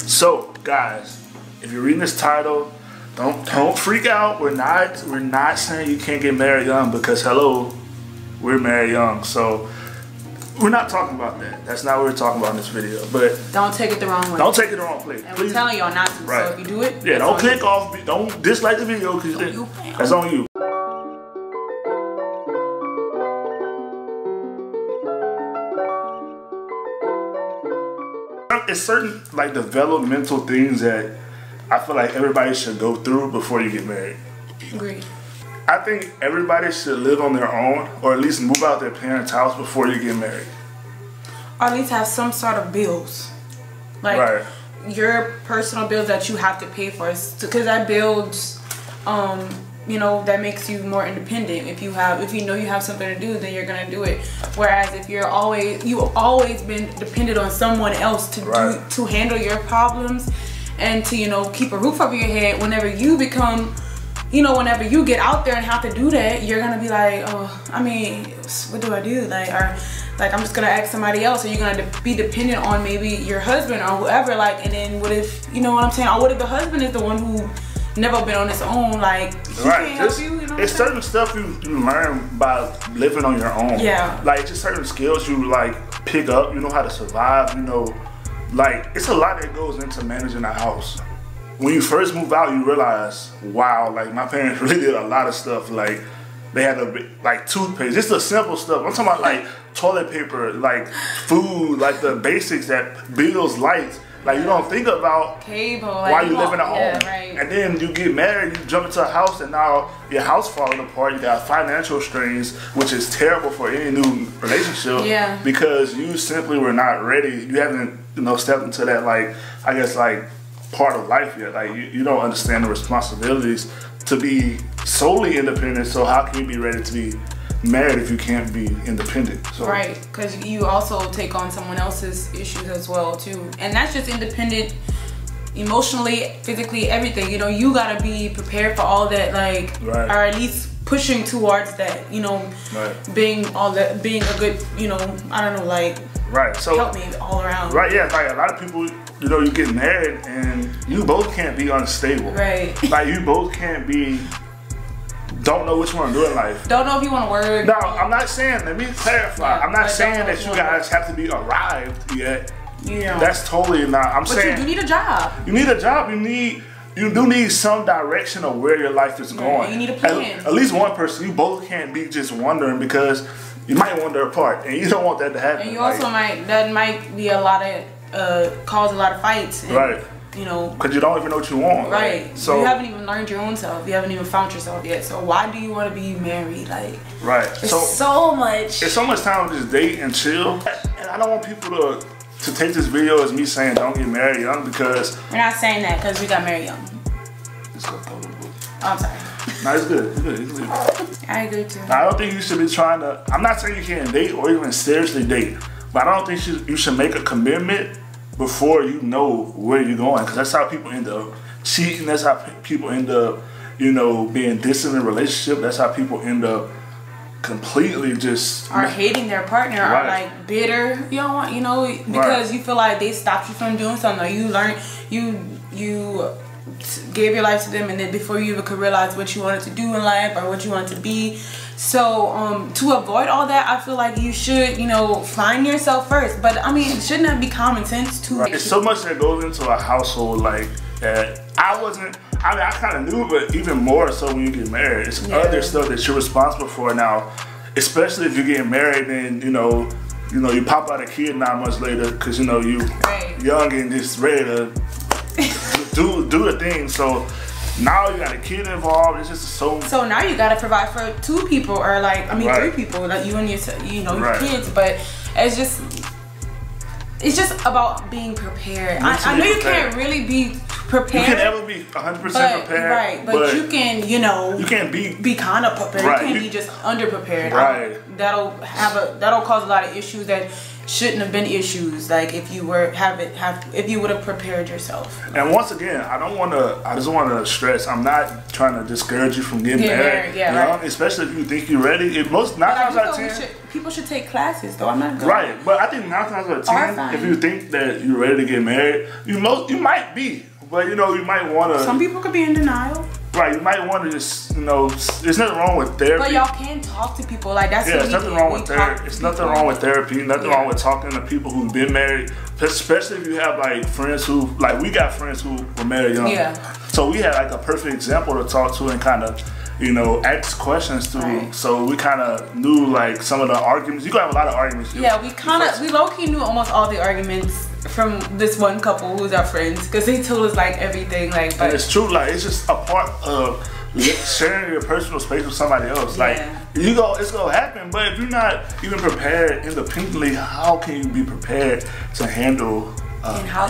So, guys, if you're reading this title, don't freak out. We're not saying you can't get married young, because hello, we're married young. So we're not talking about that. That's not what we're talking about in this video. But don't take it the wrong way. Don't take it the wrong way. And we're telling y'all not to. Right. So if you do it, yeah, don't click off. Don't dislike the video, because that's on you. It's certain like developmental things that I feel like everybody should go through before you get married. Agreed. I think everybody should live on their own, or at least move out their parents' house before you get married. Or at least have some sort of bills, like your personal bills that you have to pay for, because that builds, you know, that makes you more independent. If you know you have something to do, then you're gonna do it. Whereas if you've always been dependent on someone else to handle your problems and to, you know, keep a roof over your head, whenever you become, you know, whenever you get out there and have to do that, you're gonna be like, oh, I mean, what do I do? Like, I'm just gonna ask somebody else, or you're gonna be dependent on maybe your husband or whoever. Like, and then what if, you know what I'm saying? Or what if the husband is the one who never been on his own? Like, he can't help you. You know, it's certain stuff you learn by living on your own. Yeah. Like, just certain skills you like pick up. You know how to survive. You know, like, it's a lot that goes into managing a house. When you first move out, you realize, wow, like, my parents really did a lot of stuff. Like, they had like toothpaste, just the simple stuff. I'm talking about like toilet paper, like food, like the basics, that bills, lights. Like, you don't think about cable while you live in a home. Yeah, right. And then you get married, you jump into a house, and now your house falling apart. You got financial strains, which is terrible for any new relationship. Yeah. Because you simply were not ready. You haven't, you know, stepped into that, like, I guess, like, part of life yet. Like, you don't understand the responsibilities to be solely independent. So how can you be ready to be married if you can't be independent? So. Right, because you also take on someone else's issues as well too, and that's just independent emotionally, physically, everything. You know, you gotta be prepared for all that, like, or at least pushing towards that. You know, being a good, you know, I don't know, like, so help me all around. Right, yeah, like a lot of people, you know, you get married and you both can't be unstable. Right. Like, you both can't be. Don't know what you want to do in life. Don't know if you want to work. No, I'm not saying, let me clarify. I'm not saying that you guys have to be arrived yet. Yeah. That's totally not. I'm saying. But you do need a job. You need a job. You do need some direction of where your life is going. You need a plan. At least one person. You both can't be just wondering, because you might wander apart, and you don't want that to happen. And you also might be a lot of, cause a lot of fights. And, you know, because you don't even know what you want. Right. So you haven't even learned your own self. You haven't even found yourself yet. So why do you want to be married? Like, it's so much. It's so much time to just date and chill. And I don't want people to take this video as me saying don't get married young, because we're not saying that, because we got married young. It's gonna throw the book. Oh, I'm sorry. No, it's good. It's good. It's good. I agree too. Now, I don't think you should be trying to. I'm not saying you can't date or even seriously date, but I don't think you should make a commitment before you know where you're going, because that's how people end up cheating. That's how people end up, you know, being distant in a relationship. That's how people end up completely just hating their partner, or like bitter. You don't want, you know, because you feel like they stopped you from doing something, or you learned you gave your life to them, and then before you even could realize what you wanted to do in life or what you wanted to be. So to avoid all that, I feel like you should, you know, find yourself first. But I mean, shouldn't that be common sense too? It's so much that goes into a household, like, that I kind of knew, but even more so when you get married. It's other stuff that you're responsible for now, especially if you're getting married and, you know, you pop out a kid 9 months later, because, you know, you young and just ready to do the thing. So now you got a kid involved. It's just so now you got to provide for 2 people, or like, I mean, 3 people, like you and your kids. But it's just about being prepared. I know you can't really be prepared. You can never be 100% prepared. But you can, you know, you can't be kind of prepared. You can't be just underprepared. That'll cause a lot of issues that shouldn't have been issues. Like if you were if you would have prepared yourself. And once again, I just want to stress, I'm not trying to discourage you from getting married. Yeah, you know? Especially if you think you're ready. If most 9 times out of 10, people should take classes though. I'm not going. Right, but I think 9 times out of 10, if you think that you're ready to get married, you might be, but you know, you might want to. Some people could be in denial. Right, you might want to just, you know, there's nothing wrong with therapy. But y'all can talk to people, like that's. Yeah, there's nothing wrong with therapy. It's nothing wrong with therapy. Nothing wrong with talking to people who've been married, especially if you have like friends who, like we got friends who were married young. Yeah. So we had like a perfect example to talk to and kind of, you know, ask questions to. Right. So we kind of knew like some of the arguments. You gonna have a lot of arguments. Yeah, we low key knew almost all the arguments from this one couple who's our friends, because they told us like everything, like. But and it's true, like it's just a part of sharing your personal space with somebody else. Like it's gonna happen, but if you're not even prepared independently, how can you be prepared to handle and how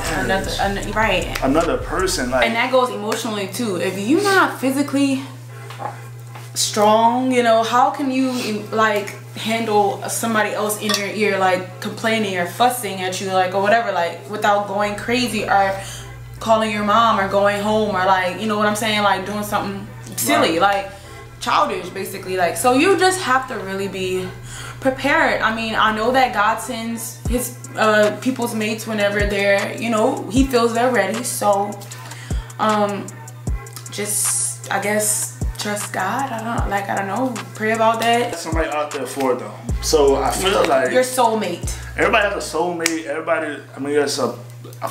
another person? Like, and that goes emotionally too. If you're not physically strong, you know, how can you like handle somebody else in your ear like complaining or fussing at you, like, or whatever, like without going crazy or calling your mom or going home or like, you know what I'm saying, like doing something silly, like childish basically. Like, so you just have to really be prepared. I mean, I know that God sends his people's mates whenever they're, you know, he feels they're ready. So just, I guess, trust God. I don't know, pray about that. Somebody out there for it though. So I feel like your soulmate. Everybody has a soulmate. Everybody, I mean, I feel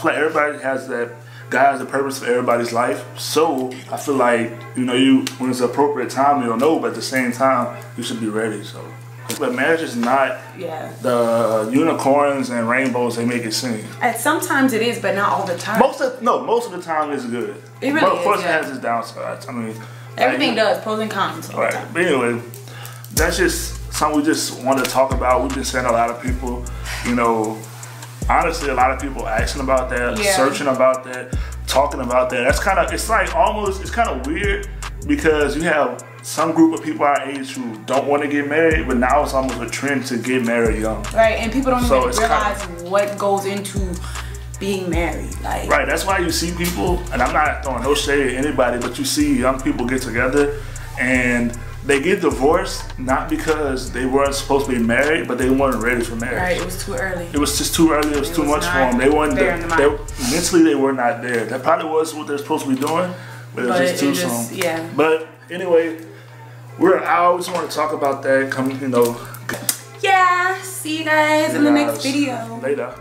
like everybody has that. God has a purpose for everybody's life. So I feel like, you know, when it's the appropriate time, you'll know, but at the same time, you should be ready. So, but marriage is not the unicorns and rainbows they make it seem. And sometimes it is, but not all the time. Most of the time it's good. It really but of course is, it has its downsides. I mean, everything does, pros and cons. Right. But anyway, that's just something we just want to talk about. We've been seeing a lot of people, you know, honestly, a lot of people asking about that, searching about that, talking about that. That's kind of, it's like almost, it's kind of weird because you have some group of people our age who don't want to get married, but now it's almost a trend to get married young. Right, and people don't even realize what goes into being married. Like, right, that's why you see people, and I'm not throwing no shade at anybody, but you see young people get together and they get divorced not because they weren't supposed to be married, but they weren't ready for marriage. Right, it was too early. It was just too early. It was too much for them. They weren't mentally. They were not there. That probably was what they're supposed to be doing, but it was just too soon. Yeah. But anyway, I always want to talk about that. You know. Yeah. See you guys in the next video. Later.